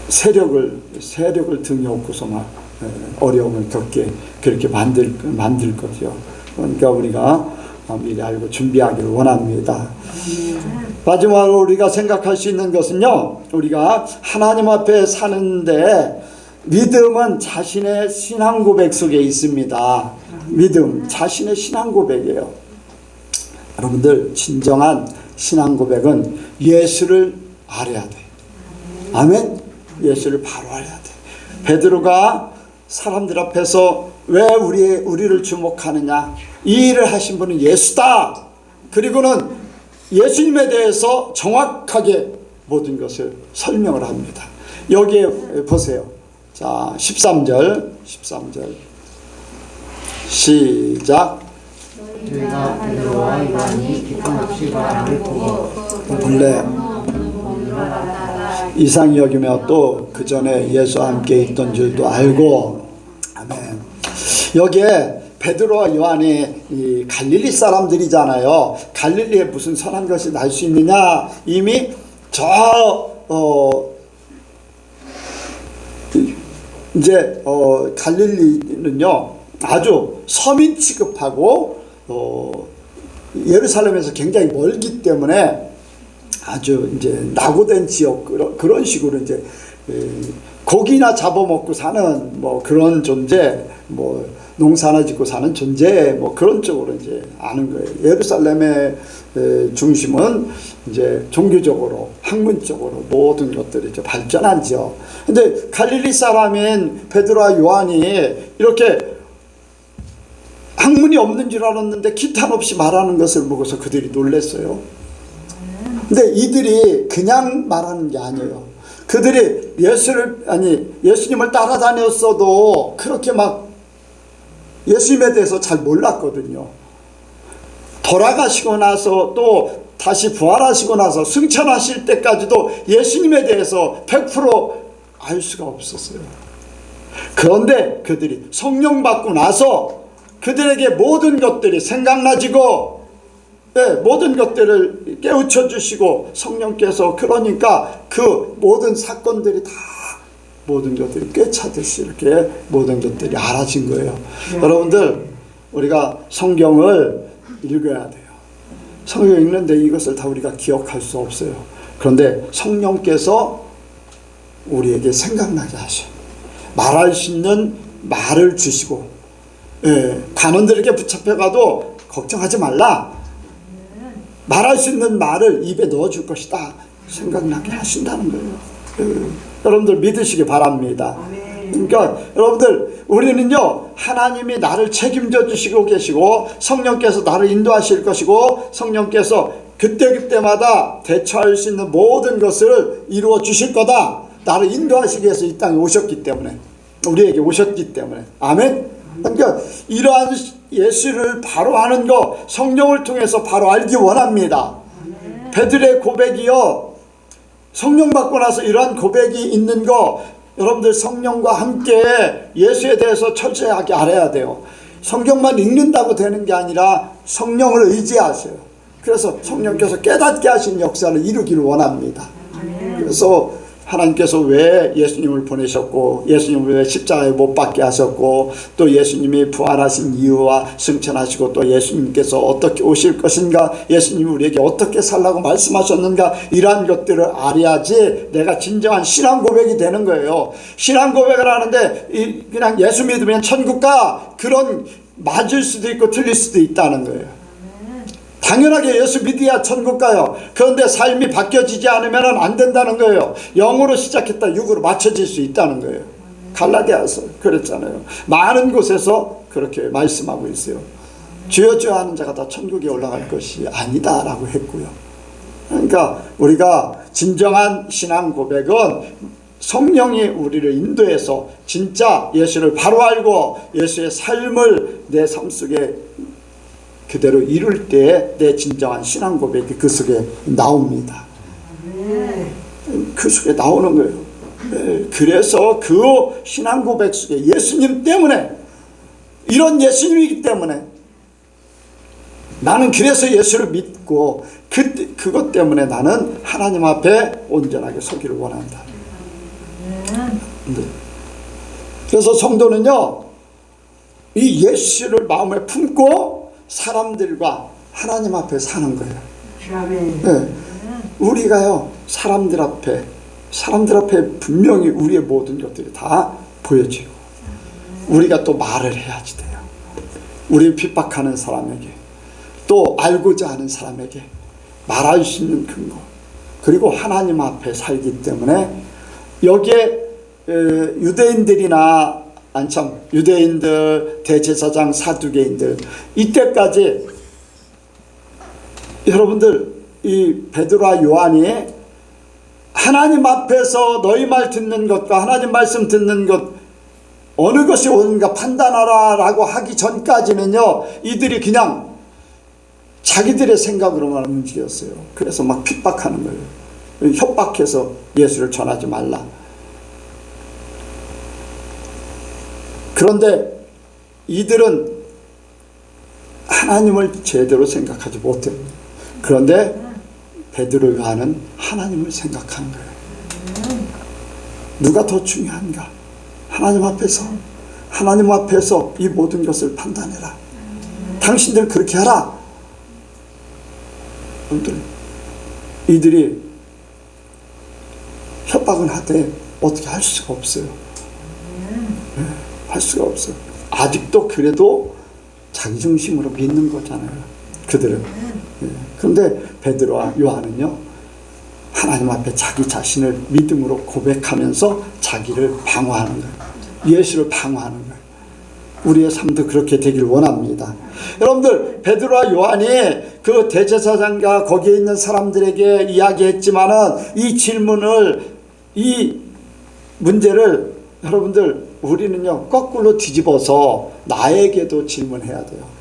S1: 세력을 등에 업고서 막 어려움을 겪게 그렇게 만들 거죠. 그러니까 우리가 미리 알고 준비하기를 원합니다. 마지막으로 우리가 생각할 수 있는 것은요, 우리가 하나님 앞에 사는데 믿음은 자신의 신앙 고백 속에 있습니다. 믿음, 자신의 신앙 고백이에요. 여러분들, 진정한 신앙 고백은 예수를 알아야 돼. 아멘? 예수를 바로 알아야 돼. 베드로가 사람들 앞에서 왜 우리를 주목하느냐? 이 일을 하신 분은 예수다. 그리고는 예수님에 대해서 정확하게 모든 것을 설명을 합니다. 여기에 보세요. 자, 13절 시작.
S2: 저희가 베드로와 요한이 기탄없이 바람을 보고
S1: 본래 이상히 여기며 또 그 전에 예수와 함께 있던 줄도 알고. 아멘. 여기에 베드로와 요한이 이 갈릴리 사람들이잖아요. 갈릴리에 무슨 선한 것이 날 수 있느냐? 이미 갈릴리는요 아주 서민 취급하고 예루살렘에서 굉장히 멀기 때문에 아주 이제 낙오된 지역, 그런 식으로 이제 고기나 잡아먹고 사는 뭐 그런 존재, 뭐 농사나 짓고 사는 존재, 뭐 그런 쪽으로 이제 아는 거예요. 예루살렘의 중심은 이제 종교적으로, 학문적으로 모든 것들이 이제 발전하죠. 근데 갈릴리 사람인 베드로와 요한이 이렇게 학문이 없는 줄 알았는데 기탄 없이 말하는 것을 보고서 그들이 놀랐어요. 근데 이들이 그냥 말하는 게 아니에요. 그들이 예수님을 따라다녔어도 그렇게 막 예수님에 대해서 잘 몰랐거든요. 돌아가시고 나서 또 다시 부활하시고 나서 승천하실 때까지도 예수님에 대해서 100% 알 수가 없었어요. 그런데 그들이 성령 받고 나서 그들에게 모든 것들이 생각나지고, 모든 것들을 깨우쳐 주시고 성령께서, 그러니까 그 모든 사건들이 다, 모든 것들이 꿰차듯이 이렇게 모든 것들이 알아진 거예요. 여러분들, 우리가 성경을 읽어야 돼요. 성경 읽는데 이것을 다 우리가 기억할 수 없어요. 그런데 성령께서 우리에게 생각나게 하셔. 말할 수 있는 말을 주시고, 단원들에게 붙잡혀가도 걱정하지 말라. 말할 수 있는 말을 입에 넣어줄 것이다. 생각나게 하신다는 거예요. 여러분들 믿으시기 바랍니다. 그러니까 여러분들, 우리는요 하나님이 나를 책임져 주시고 계시고 성령께서 나를 인도하실 것이고 성령께서 그때그때마다 대처할 수 있는 모든 것을 이루어 주실 거다. 나를 인도하시기 위해서 이 땅에 오셨기 때문에, 우리에게 오셨기 때문에. 아멘. 그러니까 이러한 예수를 바로 아는 거, 성령을 통해서 바로 알기 원합니다. 베드로의 고백이요, 성령 받고 나서 이러한 고백이 있는 거, 여러분들 성령과 함께 예수에 대해서 철저하게 알아야 돼요. 성경만 읽는다고 되는 게 아니라 성령을 의지하세요. 그래서 성령께서 깨닫게 하신 역사를 이루기를 원합니다. 그래서 하나님께서 왜 예수님을 보내셨고, 예수님을 왜 십자가에 못 박게 하셨고, 또 예수님이 부활하신 이유와 승천하시고, 또 예수님께서 어떻게 오실 것인가, 예수님이 우리에게 어떻게 살라고 말씀하셨는가, 이러한 것들을 알아야지 내가 진정한 신앙 고백이 되는 거예요. 신앙 고백을 하는데 그냥 예수 믿으면 천국 가, 그런 맞을 수도 있고 틀릴 수도 있다는 거예요. 당연하게 예수 믿어야 천국 가요. 그런데 삶이 바뀌어지지 않으면 안 된다는 거예요. 영으로 시작했다 육으로 맞춰질 수 있다는 거예요. 갈라디아서 그랬잖아요. 많은 곳에서 그렇게 말씀하고 있어요. 주여 주여 하는 자가 다 천국에 올라갈 것이 아니다라고 했고요. 그러니까 우리가 진정한 신앙 고백은 성령이 우리를 인도해서 진짜 예수를 바로 알고 예수의 삶을 내 삶 속에 그대로 이룰 때 내 진정한 신앙 고백이 그 속에 나옵니다. 그 속에 나오는 거예요. 그래서 그 신앙 고백 속에 예수님 때문에, 이런 예수님이기 때문에 나는 그래서 예수를 믿고 그것 때문에 나는 하나님 앞에 온전하게 서기를 원한다. 그래서 성도는요, 이 예수를 마음에 품고 사람들과 하나님 앞에 사는 거예요. 네. 우리가요 사람들 앞에 분명히 우리의 모든 것들이 다 보여지고 우리가 또 말을 해야지 돼요. 우리 핍박하는 사람에게 또 알고자 하는 사람에게 말할 수 있는 근거, 그리고 하나님 앞에 살기 때문에 여기에 유대인들이나 유대인들, 대제사장, 사두개인들, 이때까지 여러분들 이 베드로와 요한이 하나님 앞에서 너희 말 듣는 것과 하나님 말씀 듣는 것 어느 것이 옳은가 판단하라 라고 하기 전까지는요, 이들이 그냥 자기들의 생각으로만 움직였어요. 그래서 막 핍박하는 거예요. 협박해서 예수를 전하지 말라. 그런데 이들은 하나님을 제대로 생각하지 못해요. 그런데 베드로 요한은 하나님을 생각하는 거예요. 누가 더 중요한가? 하나님 앞에서 이 모든 것을 판단해라. 당신들 그렇게 하라. 이들이 협박은 하되 어떻게 할 수가 없어요. 할 수가 없어요. 아직도 그래도 자기중심으로 믿는 거잖아요, 그들은. 그런데 베드로와 요한은요, 하나님 앞에 자기 자신을 믿음으로 고백하면서 자기를 방어하는 거예요. 예수를 방어하는 거예요. 우리의 삶도 그렇게 되길 원합니다. 여러분들, 베드로와 요한이 그 대제사장과 거기에 있는 사람들에게 이야기했지만은 이 질문을, 이 문제를 여러분들 우리는요 거꾸로 뒤집어서 나에게도 질문해야 돼요.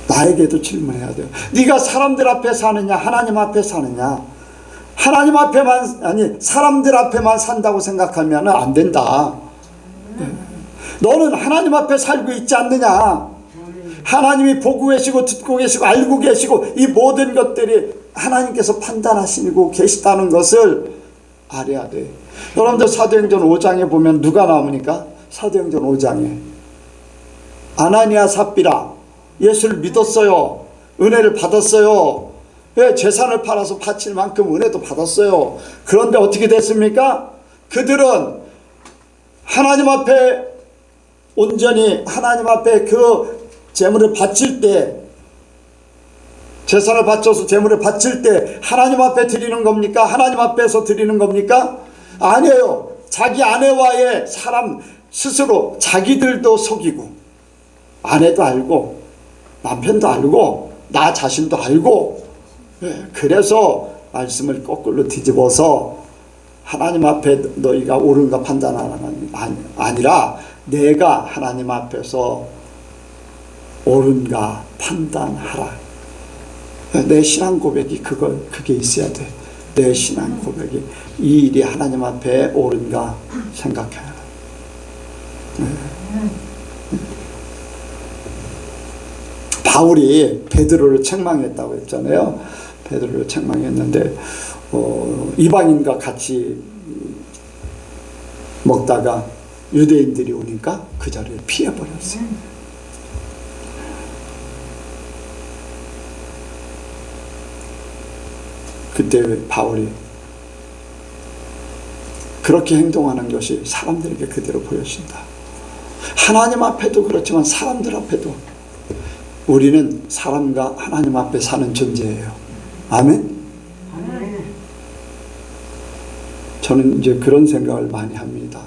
S1: 나에게도 질문해야 돼요. 네가 사람들 앞에 사느냐 하나님 앞에 사느냐? 하나님 앞에만, 아니 사람들 앞에만 산다고 생각하면 안 된다. 너는 하나님 앞에 살고 있지 않느냐? 하나님이 보고 계시고 듣고 계시고 알고 계시고 이 모든 것들이 하나님께서 판단하시고 계시다는 것을 알아야 돼. 여러분들 사도행전 5장에 보면 누가 나옵니까? 사도행전 5장에 아나니아 삽비라 예수를 믿었어요. 은혜를 받았어요. 재산을 팔아서 바칠 만큼 은혜도 받았어요. 그런데 어떻게 됐습니까? 그들은 하나님 앞에 온전히 하나님 앞에 그 재물을 바칠 때, 재산을 바쳐서 재물을 바칠 때 하나님 앞에 드리는 겁니까? 하나님 앞에서 드리는 겁니까? 아니에요. 자기 아내와의 사람 스스로 자기들도 속이고 아내도 알고 남편도 알고 나 자신도 알고, 그래서 말씀을 거꾸로 뒤집어서 하나님 앞에 너희가 옳은가 판단하는 아니라 내가 하나님 앞에서 옳은가 판단하라. 내 신앙 고백이 그게 있어야 돼. 내 신앙 고백이 이 일이 하나님 앞에 옳은가 생각해라. 바울이 베드로를 책망했다고 했잖아요. 베드로를 책망했는데 이방인과 같이 먹다가 유대인들이 오니까 그 자리를 피해버렸어요. 그때 바울이 그렇게 행동하는 것이 사람들에게 그대로 보여진다. 하나님 앞에도 그렇지만 사람들 앞에도 우리는 사람과 하나님 앞에 사는 존재예요. 아멘? 저는 이제 그런 생각을 많이 합니다.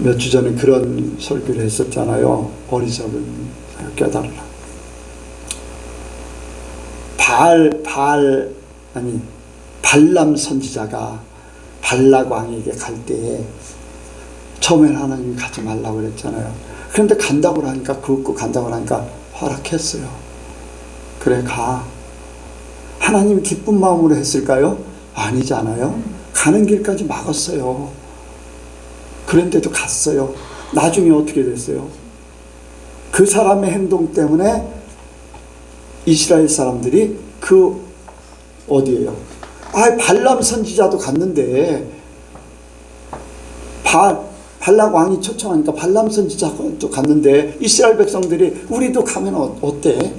S1: 몇 주 전에 그런 설교를 했었잖아요. 어리석은 깨달으라. 발람 선지자가 발락 왕에게 갈 때에 처음엔 하나님이 가지 말라고 그랬잖아요. 그런데 간다고 하니까, 그거 간다고 하니까 허락했어요. 그래 가. 하나님 기쁜 마음으로 했을까요? 아니잖아요. 가는 길까지 막았어요. 그런데도 갔어요. 나중에 어떻게 됐어요? 그 사람의 행동 때문에 이스라엘 사람들이 어디에요? 발람 선지자도 갔는데 발락 왕이 초청하니까 발람 선지자도 갔는데 이스라엘 백성들이 우리도 가면 어때?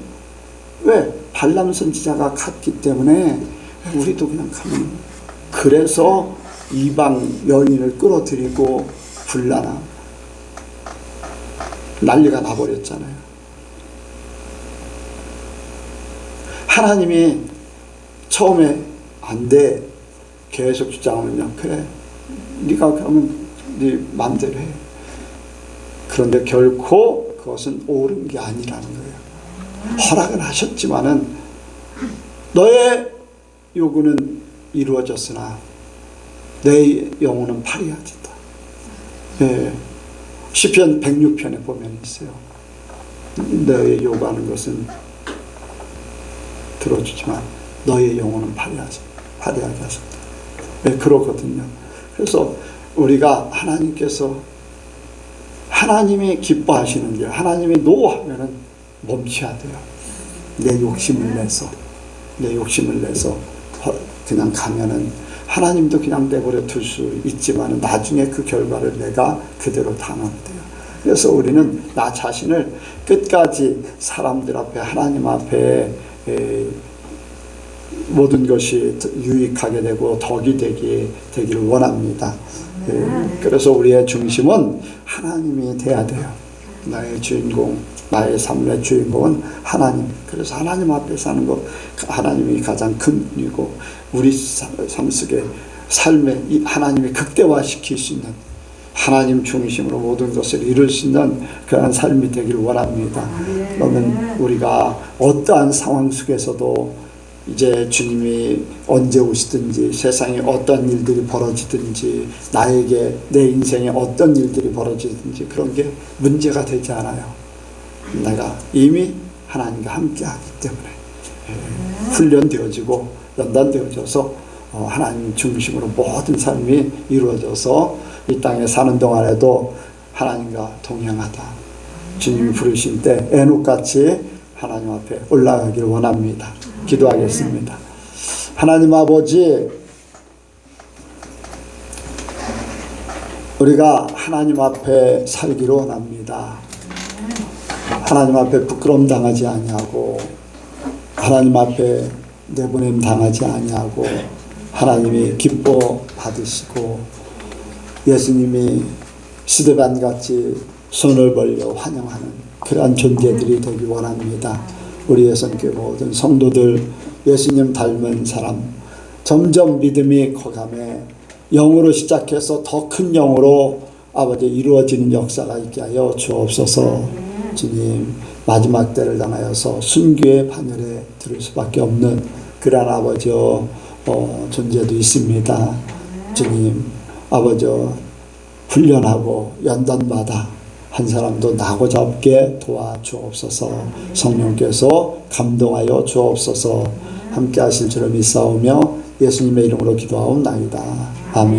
S1: 왜? 발람 선지자가 갔기 때문에 우리도 그냥 가면. 그래서 이방 여인을 끌어들이고 분란함 난리가 나버렸잖아요. 하나님이 처음에 안 돼 계속 주장하면요, 그래 네가 그러면 네 마음대로 해. 그런데 결코 그것은 옳은 게 아니라는 거예요. 허락은 하셨지만은 너의 요구는 이루어졌으나 내 영혼은 파리하였다. 네. 시편 106편에 보면 있어요. 너의 요구하는 것은 들어주지만 너의 영혼은 파리하게 하셨다. 네, 그렇거든요. 그래서 우리가 하나님이 기뻐하시는 일, 하나님이 노하면은 멈춰야 돼요. 내 욕심을 내서 그냥 가면은 하나님도 그냥 내버려 둘 수 있지만 나중에 그 결과를 내가 그대로 당하게 돼요. 그래서 우리는 나 자신을 끝까지 사람들 앞에, 하나님 앞에 모든 것이 유익하게 되고 덕이 되기를 원합니다. 그래서 우리의 중심은 하나님이 돼야 돼요. 나의 주인공, 나의 삶의 주인공은 하나님. 그래서 하나님 앞에 사는 것, 하나님이 가장 큰 분이고 우리 삶 속에 삶에 하나님이 극대화시킬 수 있는, 하나님 중심으로 모든 것을 이룰 수 있는 그러한 삶이 되기를 원합니다. 그러면 우리가 어떠한 상황 속에서도 이제 주님이 언제 오시든지, 세상에 어떤 일들이 벌어지든지, 나에게 내 인생에 어떤 일들이 벌어지든지 그런 게 문제가 되지 않아요. 내가 이미 하나님과 함께 하기 때문에 훈련되어지고 연단되어져서 하나님 중심으로 모든 삶이 이루어져서 이 땅에 사는 동안에도 하나님과 동행하다, 주님이 부르신 때 에녹같이 하나님 앞에 올라가기를 원합니다. 기도하겠습니다. 하나님 아버지, 우리가 하나님 앞에 살기를 원합니다. 하나님 앞에 부끄러움 당하지 아니하고, 하나님 앞에 내보냄 당하지 아니하고, 하나님이 기뻐 받으시고 예수님이 스데반같이 손을 벌려 환영하는 그러한 존재들이 되기 원합니다. 우리의 선교회 모든 성도들, 예수님 닮은 사람, 점점 믿음이 커가며 영으로 시작해서 더 큰 영으로 아버지 이루어지는 역사가 있게 하여 주옵소서. 주님, 마지막 때를 당하여서 순교의 반열에 들을 수밖에 없는 그러한 아버지 존재도 있습니다. 주님, 아버지 훈련하고 연단마다 한 사람도 나고자 없게 도와주옵소서. 성령께서 감동하여 주옵소서. 함께 하실 줄을 믿사오며 예수님의 이름으로 기도하옵나이다. 아멘.